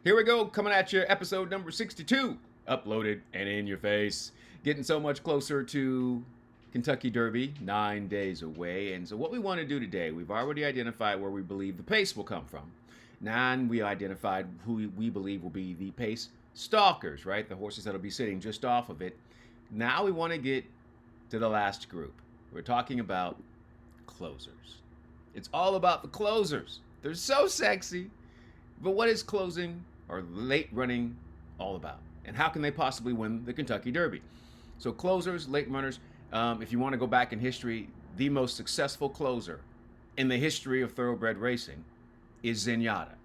Here we go, coming at you, episode number 62, uploaded and in your face. Getting so much closer to Kentucky Derby, 9 days away. And so, what we want to do today, we've already identified where we believe the pace will come from. Now, we identified who we believe will be the pace stalkers, right? The horses that'll be sitting just off of it. Now, we want to get to the last group. We're talking about closers. It's all about the closers. They're so sexy. But what is closing or late running all about? And how can they possibly win the Kentucky Derby? So closers, late runners, if you want to go back in history, the most successful closer in the history of thoroughbred racing is Zenyatta.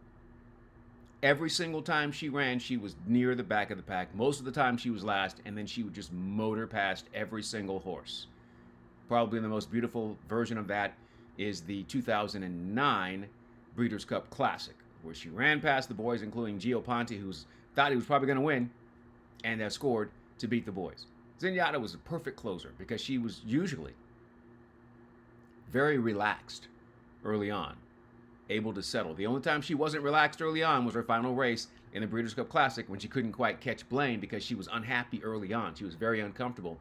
Every single time she ran, she was near the back of the pack. Most of the time she was last, and then she would just motor past every single horse. Probably the most beautiful version of that is the 2009 Breeders' Cup Classic, where she ran past the boys, including Gio Ponte, who thought he was probably going to win, and scored to beat the boys. Zenyatta was a perfect closer because she was usually very relaxed early on, able to settle. The only time she wasn't relaxed early on was her final race in the Breeders' Cup Classic when she couldn't quite catch Blaine because she was unhappy early on. She was very uncomfortable.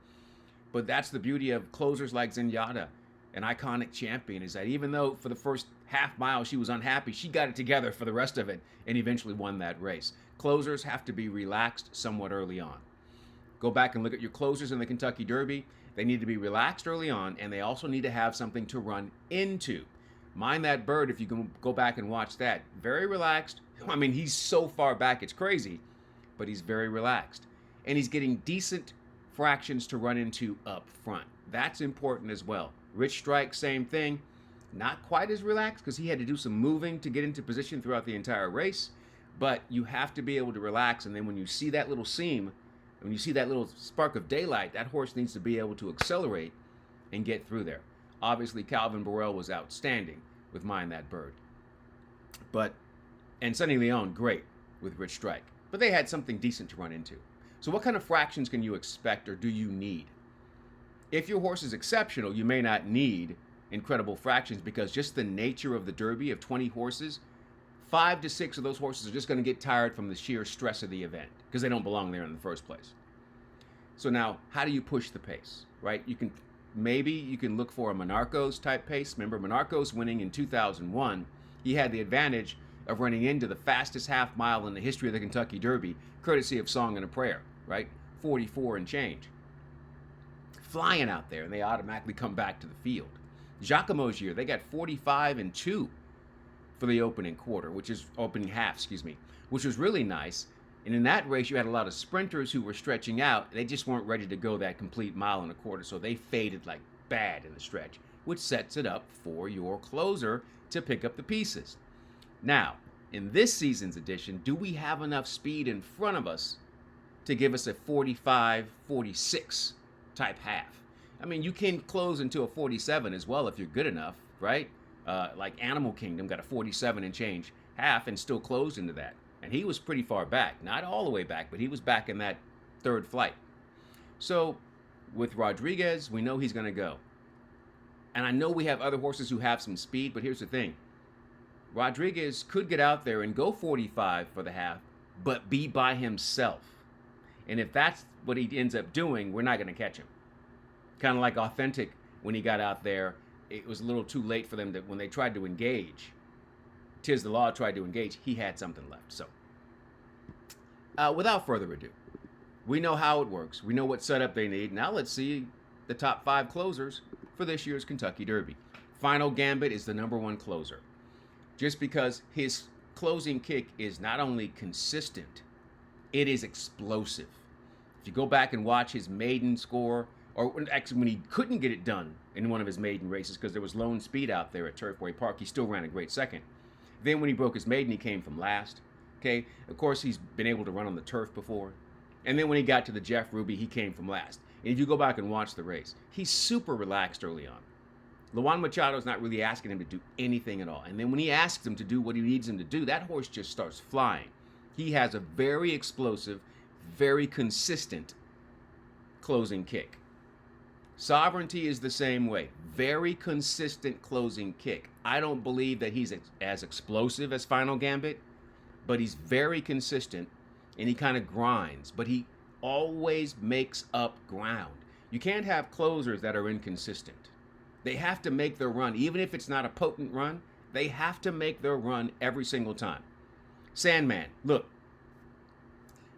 But that's the beauty of closers like Zenyatta, an iconic champion, is that even though for the first half mile she was unhappy, she got it together for the rest of it and eventually won that race. Closers have to be relaxed somewhat early on. Go back and look at your closers in the Kentucky Derby. They need to be relaxed early on, and they also need to have something to run into. Mind that bird, if you can go back and watch that. Very relaxed. I mean, he's so far back, it's crazy, but he's very relaxed. And he's getting decent fractions to run into up front. That's important as well. Rich Strike, same thing. Not quite as relaxed because he had to do some moving to get into position throughout the entire race. But you have to be able to relax. And then when you see that little seam, when you see that little spark of daylight, that horse needs to be able to accelerate and get through there. Obviously, Calvin Burrell was outstanding with Mind That Bird. And Sonny Leon, great with Rich Strike. But they had something decent to run into. So what kind of fractions can you expect or do you need? If your horse is exceptional, you may not need incredible fractions because just the nature of the Derby of 20 horses, 5 to 6 of those horses are just going to get tired from the sheer stress of the event because they don't belong there in the first place. So now, how do you push the pace, right? You can look for a Monarchos type pace. Remember, Monarchos winning in 2001, he had the advantage of running into the fastest half mile in the history of the Kentucky Derby, courtesy of Song and a Prayer, right? 44 and change. Flying out there, and they automatically come back to the field. Giacomo's year, they got 45 and 2 for the opening half, which was really nice. And in that race, you had a lot of sprinters who were stretching out. They just weren't ready to go that complete mile and a quarter, so they faded like bad in the stretch, which sets it up for your closer to pick up the pieces. Now, in this season's edition, do we have enough speed in front of us to give us a 45, 46 type half? I mean, you can close into a 47 as well if you're good enough, right? Like Animal Kingdom got a 47 and change half and still closed into that. And he was pretty far back. Not all the way back, but he was back in that third flight. So with Rodriguez, we know he's going to go. And I know we have other horses who have some speed, but here's the thing. Rodriguez could get out there and go 45 for the half, but be by himself. And if that's what he ends up doing, we're not going to catch him. Kind of like Authentic when he got out there, it was a little too late for them when they tried to engage. Tiz the Law tried to engage, he had something left. So, without further ado, we know how it works. We know what setup they need. Now let's see the top 5 closers for this year's Kentucky Derby. Final Gambit is the number 1 closer. Just because his closing kick is not only consistent, it is explosive. If you go back and watch his maiden score, or actually when he couldn't get it done in one of his maiden races because there was lone speed out there at Turfway Park, he still ran a great second. Then when he broke his maiden, he came from last. Okay, of course he's been able to run on the turf before. And then when he got to the Jeff Ruby, he came from last. And if you go back and watch the race, he's super relaxed early on. Luan Machado's not really asking him to do anything at all. And then when he asks him to do what he needs him to do, that horse just starts flying. He has a very explosive, very consistent closing kick. Sovereignty is the same way. Very consistent closing kick. I don't believe that he's as explosive as Final Gambit, but he's very consistent and he kind of grinds, but he always makes up ground. You can't have closers that are inconsistent. They have to make their run, even if it's not a potent run, they have to make their run every single time. Sandman, look,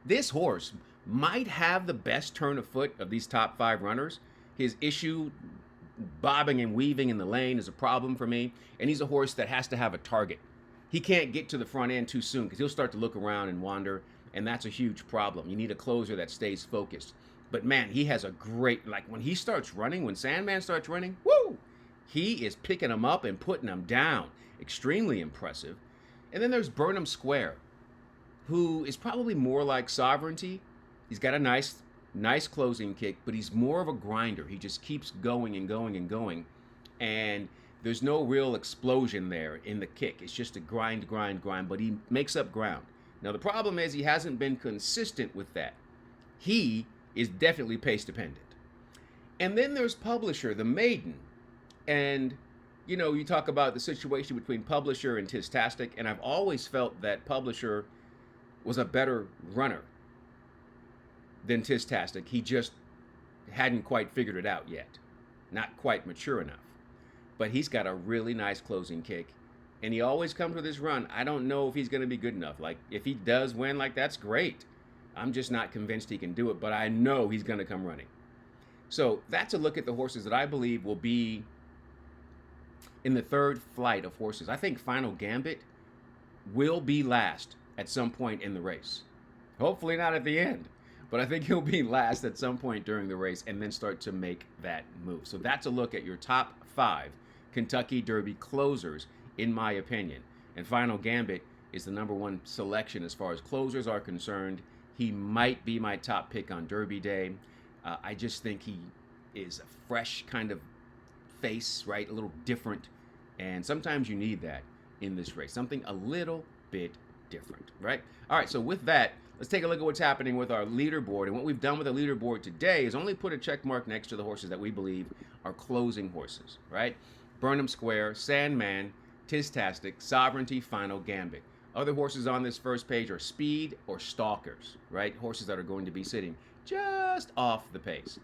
this horse might have the best turn of foot of these top 5 runners. His issue, bobbing and weaving in the lane, is a problem for me, and he's a horse that has to have a target. He can't get to the front end too soon because he'll start to look around and wander, and that's a huge problem. You need a closer that stays focused. But man, he has a great, like when he starts running, when Sandman starts running, woo! He is picking them up and putting them down. Extremely impressive. And then there's Burnham Square, who is probably more like Sovereignty. He's got a nice closing kick, but he's more of a grinder. He just keeps going and going and going. And there's no real explosion there in the kick. It's just a grind, but he makes up ground. Now, the problem is he hasn't been consistent with that. He is definitely pace dependent. And then there's Publisher, the maiden. And, you know, you talk about the situation between Publisher and Tistastic, and I've always felt that Publisher was a better runner than Tistastic. He just hadn't quite figured it out yet. Not quite mature enough. But he's got a really nice closing kick, and he always comes with his run. I don't know if he's going to be good enough. Like, if he does win, like, that's great. I'm just not convinced he can do it, but I know he's going to come running. So that's a look at the horses that I believe will be in the third flight of horses. I think Final Gambit will be last at some point in the race. Hopefully not at the end, but I think he'll be last at some point during the race and then start to make that move. So that's a look at your top 5 Kentucky Derby closers, in my opinion. And Final Gambit is the #1 selection as far as closers are concerned. He might be my top pick on Derby Day. I just think he is a fresh kind of face, right? A little different. And sometimes you need that in this race. Something a little bit different, right? All right, so with that, let's take a look at what's happening with our leaderboard. And what we've done with the leaderboard today is only put a check mark next to the horses that we believe are closing horses, right? Burnham Square, Sandman, Tistastic, Sovereignty, Final Gambit. Other horses on this first page are speed or stalkers, right? Horses that are going to be sitting just off the pace.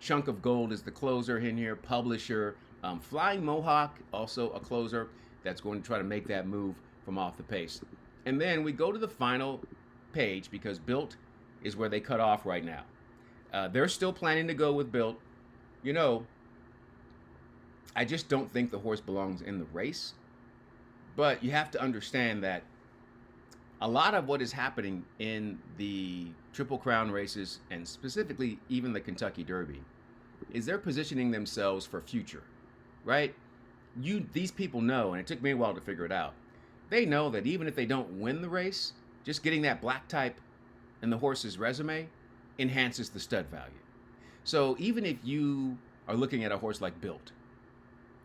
Chunk of Gold is the closer in here. Publisher. Flying Mohawk, also a closer that's going to try to make that move from off the pace. And then we go to the final page because Built is where they cut off right now. They're still planning to go with Built. You know, I just don't think the horse belongs in the race. But you have to understand that a lot of what is happening in the Triple Crown races, and specifically even the Kentucky Derby, is they're positioning themselves for future, right? These people know, and it took me a while to figure it out. They know that even if they don't win the race, just getting that black type in the horse's resume enhances the stud value. So even if you are looking at a horse like Built,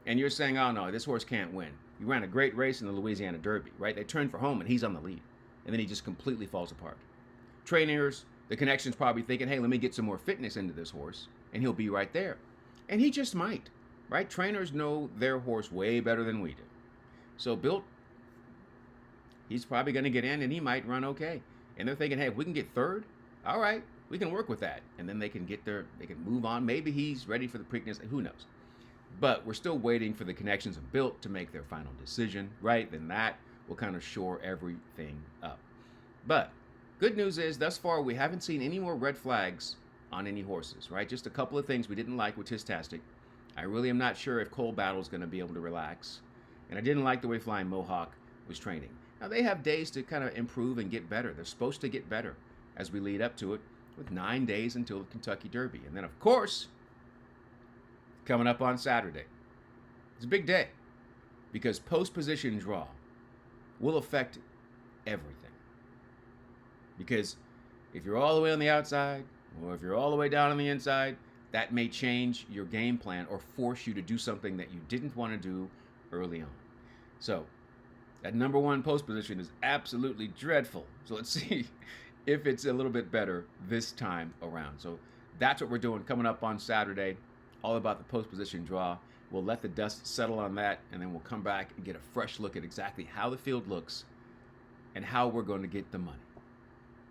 and you're saying, oh no, this horse can't win. He ran a great race in the Louisiana Derby, right? They turned for home and he's on the lead. And then he just completely falls apart. Trainers, the connection's probably thinking, hey, let me get some more fitness into this horse, and he'll be right there. And he just might, right? Trainers know their horse way better than we do. So Built, he's probably going to get in, and he might run okay. And they're thinking, hey, if we can get third, all right, we can work with that. And then they can get there, they can move on. Maybe he's ready for the Preakness, who knows? But we're still waiting for the connections of Built to make their final decision, right? Then that will kind of shore everything up. But good news is, thus far, we haven't seen any more red flags on any horses, right? Just a couple of things we didn't like with Tistastic. I really am not sure if Cole Battle's going to be able to relax. And I didn't like the way Flying Mohawk was training. Now, they have days to kind of improve and get better. They're supposed to get better as we lead up to it, with 9 days until the Kentucky Derby. And then, of course, coming up on Saturday, it's a big day, because post-position draw will affect everything. Because if you're all the way on the outside, or if you're all the way down on the inside, that may change your game plan or force you to do something that you didn't want to do early on. So that #1 post position is absolutely dreadful. So let's see if it's a little bit better this time around. So that's what we're doing coming up on Saturday, all about the post position draw. We'll let the dust settle on that, and then we'll come back and get a fresh look at exactly how the field looks and how we're going to get the money.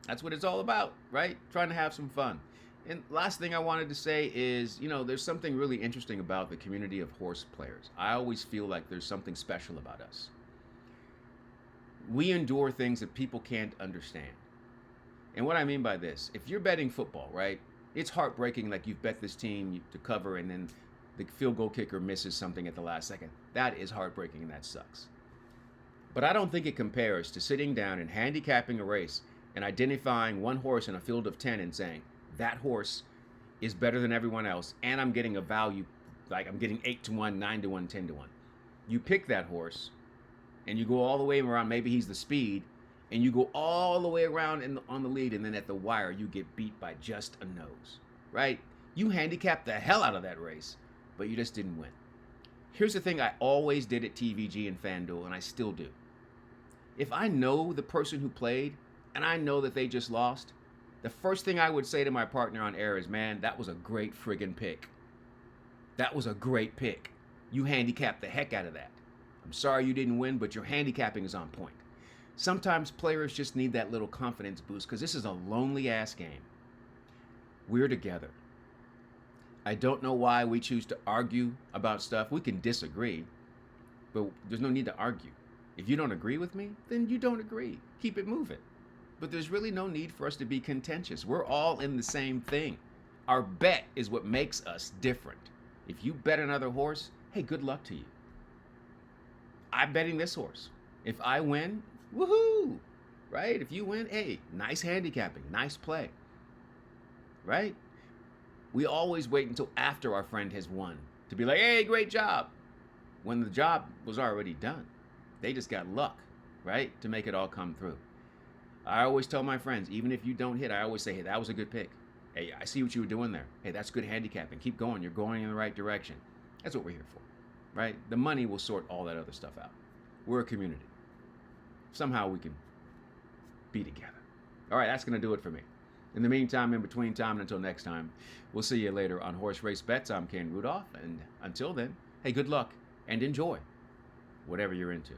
That's what it's all about, right? Trying to have some fun. And last thing I wanted to say is, there's something really interesting about the community of horse players. I always feel like there's something special about us. We endure things that people can't understand. And what I mean by this, if you're betting football, right? It's heartbreaking, like you've bet this team to cover and then the field goal kicker misses something at the last second. That is heartbreaking and that sucks. But I don't think it compares to sitting down and handicapping a race and identifying one horse in a field of 10 and saying, that horse is better than everyone else, and I'm getting a value, like I'm getting 8-1, 9-1, 10-1. You pick that horse, and you go all the way around, maybe he's the speed, and you go all the way around on the lead, and then at the wire, you get beat by just a nose, right? You handicapped the hell out of that race, but you just didn't win. Here's the thing I always did at TVG and FanDuel, and I still do. If I know the person who played, and I know that they just lost, the first thing I would say to my partner on air is, man, that was a great friggin' pick. That was a great pick. You handicapped the heck out of that. I'm sorry you didn't win, but your handicapping is on point. Sometimes players just need that little confidence boost because this is a lonely-ass game. We're together. I don't know why we choose to argue about stuff. We can disagree, but there's no need to argue. If you don't agree with me, then you don't agree. Keep it moving. But there's really no need for us to be contentious. We're all in the same thing. Our bet is what makes us different. If you bet another horse, hey, good luck to you. I'm betting this horse. If I win, woohoo, right? If you win, hey, nice handicapping, nice play, right? We always wait until after our friend has won to be like, hey, great job, when the job was already done. They just got luck, right, to make it all come through. I always tell my friends, even if you don't hit, I always say, hey, that was a good pick. Hey, I see what you were doing there. Hey, that's good handicapping. Keep going. You're going in the right direction. That's what we're here for, right? The money will sort all that other stuff out. We're a community. Somehow we can be together. All right, that's going to do it for me. In the meantime, in between time, and until next time, we'll see you later on Horse Race Bets. I'm Ken Rudulph, and until then, hey, good luck and enjoy whatever you're into.